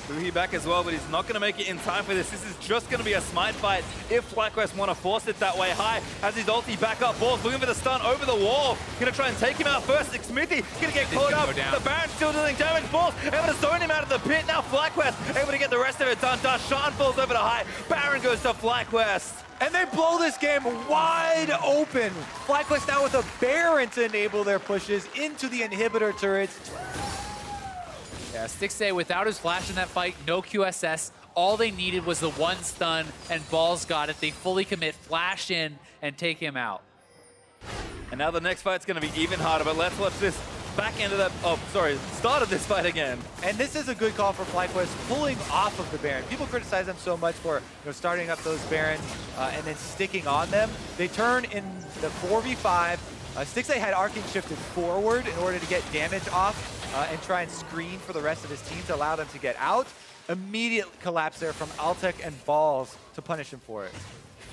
Huhi back as well, but he's not going to make it in time for this. This is just going to be a smite fight if FlyQuest want to force it that way. High has his ulti back up. Balls looking for the stun over the wall. Going to try and take him out first. Xmithie going to get caught up. The Baron still dealing damage. Balls able to zone him out of the pit. Now FlyQuest able to get the rest of it done. Darshan falls over to High. Baron goes to FlyQuest. And they blow this game wide open. FlyQuest now with a Baron to enable their pushes into the inhibitor turrets. Yeah, Stixxay without his flash in that fight, no QSS. All they needed was the one stun, and Balls got it. They fully commit, flash in, and take him out. And now the next fight's going to be even harder, but let's watch this back end of that, start of this fight again. And this is a good call for FlyQuest, pulling off of the Baron. People criticize them so much for starting up those Barons and then sticking on them. They turn in the 4v5. Stixxay had arcing shifted forward in order to get damage off and try and screen for the rest of his team to allow them to get out. Immediate collapse there from Altec and Balls to punish him for it.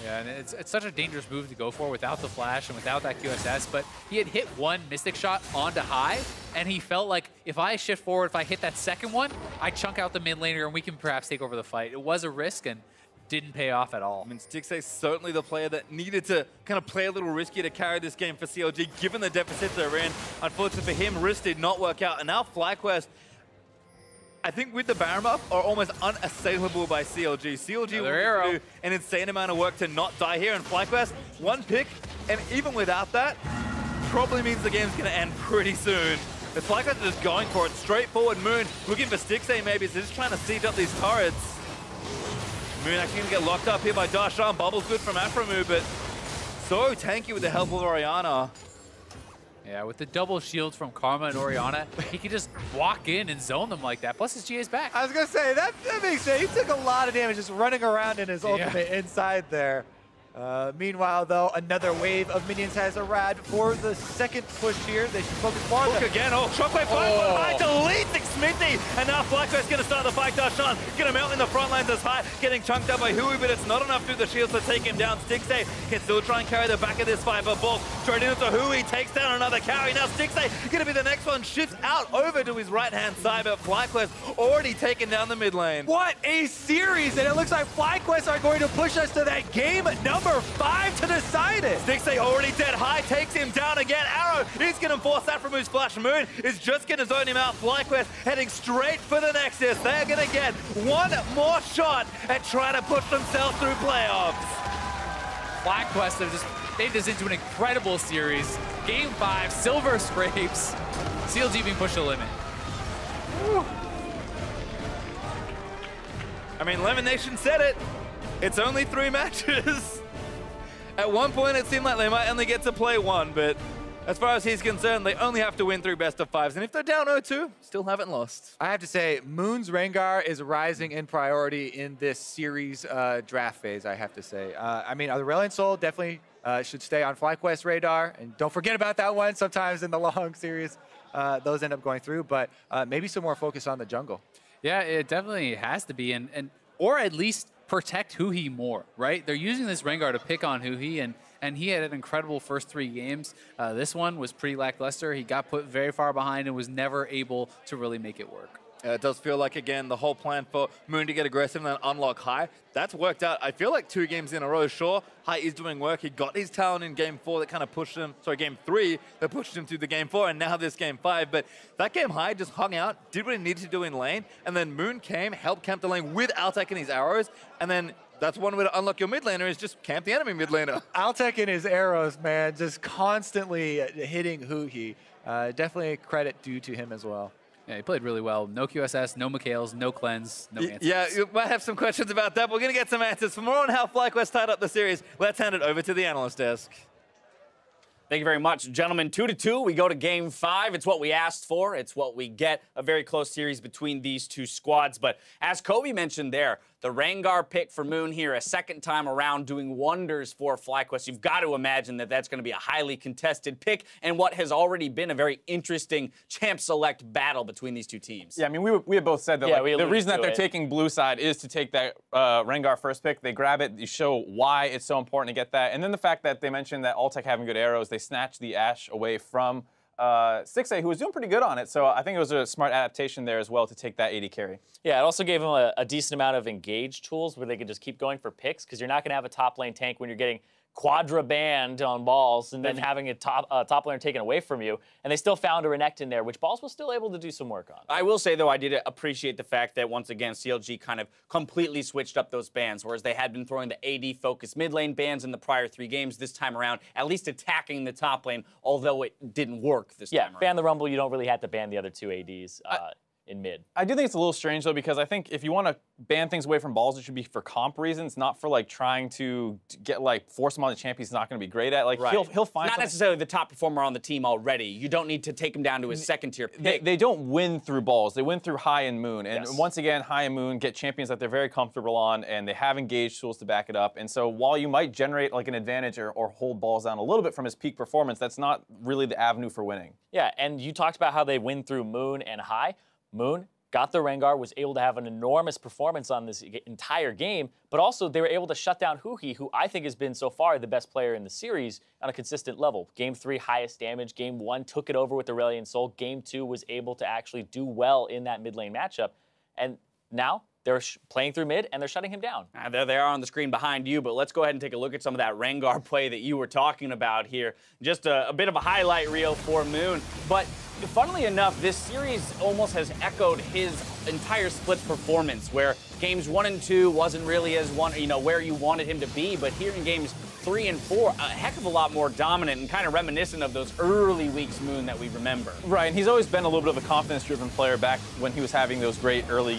Yeah, and it's such a dangerous move to go for without the flash and without that QSS, but he had hit one Mystic Shot onto High, and he felt like if I shift forward, if I hit that second one, I chunk out the mid laner and we can perhaps take over the fight. It was a risk and didn't pay off at all. I mean, Stixxay certainly the player that needed to kind of play a little risky to carry this game for CLG, given the deficit they're in. Unfortunately for him, risk did not work out, and now FlyQuest, I think with the Baron buff, are almost unassailable by CLG. CLG will do an insane amount of work to not die here, and FlyQuest, one pick, and even without that, probably means the game's going to end pretty soon. The FlyQuest are just going for it. Straightforward Moon, looking for Stixxay maybe, so just trying to siege up these turrets. Moon actually going to get locked up here by Darshan. Bubble's good from Aphromoo, but so tanky with the help of Orianna. Yeah, with the double shields from Karma and Orianna, he can just walk in and zone them like that. Plus his GA's back. I was going to say, that makes sense. He took a lot of damage just running around in his ultimate inside there. Meanwhile, though, another wave of minions has arrived for the second push here. They should focus more on Hook again. Oh, Shockwave 5 High deletes Xmithie. And now FlyQuest going to start the fight. Darshan going to melt in the front lines as High, getting chunked up by Huhi, but it's not enough through the shields to take him down. Stixxay can still try and carry the back of this fight, but Bulk straight into Huhi, takes down another carry. Now Stixxay going to be the next one, shifts out over to his right-hand side, but FlyQuest already taken down the mid lane. What a series, and it looks like FlyQuest are going to push us to that game number 5 to decide it. Stixxay already dead. High takes him down again. Arrow is going to force Aphromoo's flash. Moon is just going to zone him out. FlyQuest heading straight for the Nexus. They're going to get one more shot and try to push themselves through playoffs. FlyQuest have just made this into an incredible series. Game 5, silver scrapes. CLG being pushed to the limit. Whew. I mean, Lemonnation said it. It's only 3 matches. At one point, it seemed like they might only get to play 1, but as far as he's concerned, they only have to win 3 best-of-5s. And if they're down 0-2, still haven't lost. I have to say, Moon's Rengar is rising in priority in this series draft phase, I have to say. I mean, the Aurelion Soul definitely should stay on FlyQuest radar. And don't forget about that one. Sometimes in the long series, those end up going through. But maybe some more focus on the jungle. Yeah, it definitely has to be. Or at least protect Huhi more, right? They're using this Rengar to pick on Huhi, and he had an incredible first 3 games. This one was pretty lackluster. He got put very far behind and was never able to really make it work. It does feel like, again, the whole plan for Moon to get aggressive and then unlock High, that's worked out. I feel like 2 games in a row. Sure, High is doing work. He got his talent in game 4 that kind of pushed him, sorry, game 3 that pushed him to the game 4, and now this game 5. But that game High just hung out, did what he needed to do in lane, and then Moon came, helped camp the lane with Altec and his arrows, and then that's one way to unlock your mid laner is just camp the enemy mid laner. Altec and his arrows, man, just constantly hitting Huhi. Definitely credit due to him as well. Yeah, he played really well. No QSS, no Mikhails, no cleanse, no answers. Yeah, you might have some questions about that. We're going to get some answers. For more on how FlyQuest tied up the series, let's hand it over to the analyst desk. Thank you very much, gentlemen. 2-2, we go to game 5. It's what we asked for. It's what we get. A very close series between these 2 squads. But as Kobe mentioned there, the Rengar pick for Moon here, a second time around, doing wonders for FlyQuest. You've got to imagine that that's going to be a highly contested pick and what has already been a very interesting champ select battle between these 2 teams. Yeah, I mean, we had both said that the reason that they're taking blue side is to take that Rengar first pick. They grab it, you show why it's so important to get that. And then the fact that they mentioned that Altec having good arrows, they snatched the Ashe away from Stixxay, who was doing pretty good on it. So I think it was a smart adaptation there as well to take that AD carry. Yeah, it also gave him a decent amount of engage tools where they could just keep going for picks, because you're not going to have a top lane tank when you're getting quadra banned on balls and then having a top laner taken away from you. And they still found a Renekton there, which balls was still able to do some work on. I will say, though, I did appreciate the fact that, once again, CLG kind of completely switched up those bans, whereas they had been throwing the AD-focused mid lane bans in the prior 3 games. This time around, at least attacking the top lane, although it didn't work this time around. Yeah, ban the Rumble, you don't really have to ban the other 2 ADs. In mid. I do think it's a little strange, though, because I think if you want to ban things away from balls, it should be for comp reasons, not for, like, trying to get, like, force him on the champ he's not going to be great at. Like, he'll find not necessarily the top performer on the team already. You don't need to take him down to his second-tier pick. They don't win through balls. They win through High and Moon. And once again, High and Moon get champions that they're very comfortable on, and they have engaged tools to back it up. And so while you might generate, like, an advantage or hold balls down a little bit from his peak performance, that's not really the avenue for winning. Yeah, and you talked about how they win through Moon and High. Moon got the Rengar, was able to have an enormous performance on this entire game, but also they were able to shut down Huhi, who I think has been so far the best player in the series on a consistent level. Game 3, highest damage. Game 1, took it over with Aurelion Sol. Game 2 was able to actually do well in that mid lane matchup. And now they're playing through mid, and they're shutting him down. There they are on the screen behind you, but let's go ahead and take a look at some of that Rengar play that you were talking about here. Just a bit of a highlight reel for Moon. But funnily enough, this series almost has echoed his entire Split's performance, where games 1 and 2 wasn't really as where you wanted him to be, but here in games 3 and 4, a heck of a lot more dominant and kind of reminiscent of those early weeks Moon that we remember. Right, and he's always been a little bit of a confidence-driven player. Back when he was having those great early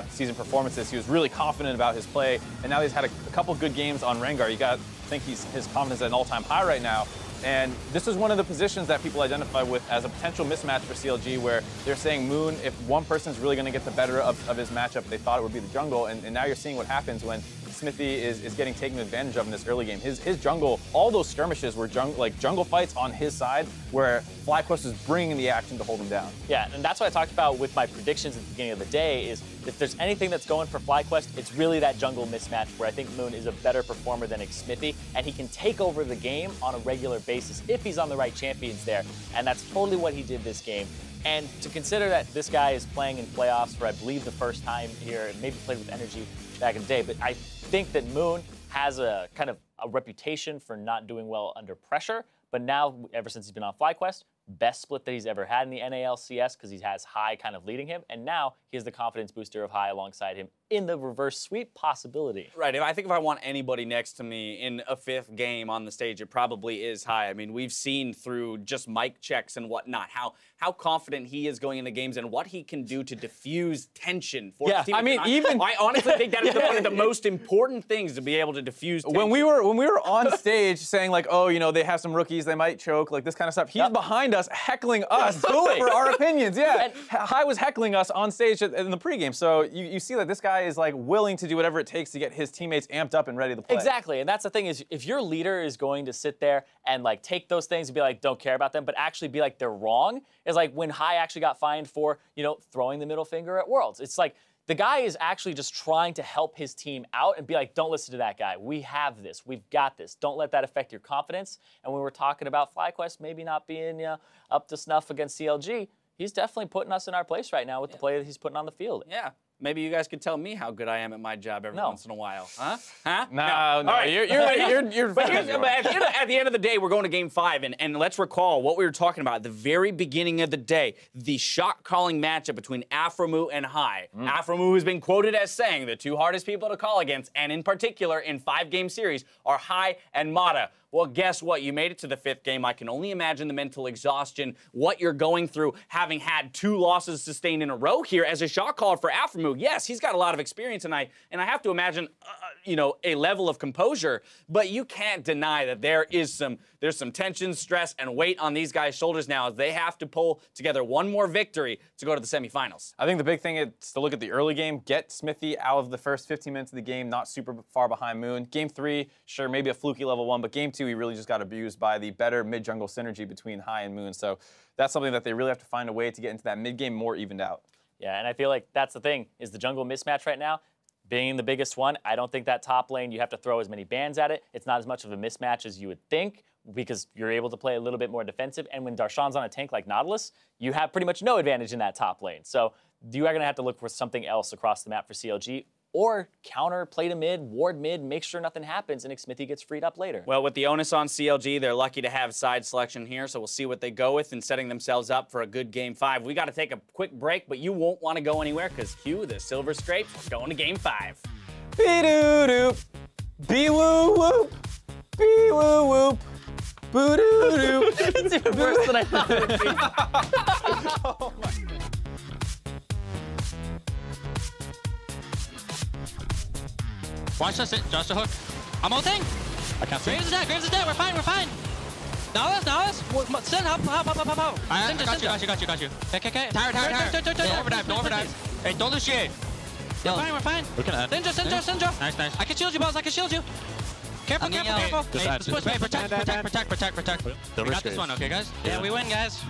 season performances, he was really confident about his play, and now he's had a couple good games on Rengar. You got to think his confidence at an all-time high right now. And this is one of the positions that people identify with as a potential mismatch for CLG, where they're saying Moon, if one person's really going to get the better of his matchup, they thought it would be the jungle. And now you're seeing what happens when Xmithie is getting taken advantage of in this early game. His jungle, all those skirmishes were jungle fights on his side, where FlyQuest is bringing the action to hold him down. Yeah, and that's what I talked about with my predictions at the beginning of the day, is if there's anything that's going for FlyQuest, it's really that jungle mismatch, where I think Moon is a better performer than Xmithie, and he can take over the game on a regular basis if he's on the right champions there. And that's totally what he did this game. And to consider that this guy is playing in playoffs for, I believe, the first time here, maybe played with Energy back in the day, but I think that Moon has a kind of a reputation for not doing well under pressure. But now, ever since he's been on FlyQuest, best split that he's ever had in the NALCS, because he has High kind of leading him, and now he has the confidence booster of High alongside him in the reverse sweep possibility. Right, I think if I want anybody next to me in a 5th game on the stage, it probably is High. I mean, we've seen through just mic checks and whatnot how confident he is going into games and what he can do to diffuse tension for his team. I mean, I honestly think that is one of the most important things, to be able to diffuse tension. When we were on stage saying, like, oh, they have some rookies, they might choke, like this kind of stuff, he's behind us heckling us for our opinions. Yeah, and High was heckling us on stage in the pregame. So you see that this guy is like willing to do whatever it takes to get his teammates amped up and ready to play. Exactly, and that's the thing, is if your leader is going to sit there and like take those things and be like, don't care about them, but actually be like, they're wrong, is like when High actually got fined for, throwing the middle finger at Worlds. It's like, the guy is actually just trying to help his team out and be like, don't listen to that guy. We have this. We've got this. Don't let that affect your confidence. And when we're talking about FlyQuest maybe not being up to snuff against CLG, he's definitely putting us in our place right now with the play that he's putting on the field. Yeah. Maybe you guys could tell me how good I am at my job every once in a while. Huh? No. All right. You're but at the end of the day, we're going to game 5, and let's recall what we were talking about at the very beginning of the day, the shot-calling matchup between Aphromoo and High. Aphromoo has been quoted as saying the 2 hardest people to call against, and in particular in 5-game series, are High and Mata. Well, guess what? You made it to the 5th game. I can only imagine the mental exhaustion, what you're going through, having had 2 losses sustained in a row here as a shot caller for Aphromoo. Yes, he's got a lot of experience, and I have to imagine, a level of composure. But you can't deny that there's some tension, stress, and weight on these guys' shoulders now, as they have to pull together one more victory to go to the semifinals. I think the big thing is to look at the early game, get Xmithie out of the first 15 minutes of the game, not super far behind Moon. Game 3, sure, maybe a fluky level 1, but game 2, he really just got abused by the better mid-jungle synergy between High and Moon. So that's something that they really have to find a way to get into that mid-game more evened out. Yeah, and I feel like that's the thing, is the jungle mismatch right now being the biggest one. I don't think that top lane, you have to throw as many bans at it. It's not as much of a mismatch as you would think, because you're able to play a little bit more defensive. And when Darshan's on a tank like Nautilus, you have pretty much no advantage in that top lane. So you are going to have to look for something else across the map for CLG, or counter, play to mid, ward mid, make sure nothing happens, and Xmithie gets freed up later. Well, with the onus on CLG, they're lucky to have side selection here, so we'll see what they go with in setting themselves up for a good Game 5. We got to take a quick break, but you won't want to go anywhere because Hugh, the Silver Scrapes, are going to Game 5. Be-doo-doo. Be-woo-whoop. Be-woo-whoop. Boo-doo-doo. It's even worse than I thought it would be. Oh my God. Watch this, Josh the hook. I'm ulting. I can't see. Graves is dead, we're fine. Nautilus. Send, help. I got you. Okay. Tired. No overdrive. Hey, don't lose shit. We're fine. We can end. Syndra. Nice. I can shield you, boss, Careful. Just Hey, add. protect. We got this one, okay, guys? Yeah, we win, guys.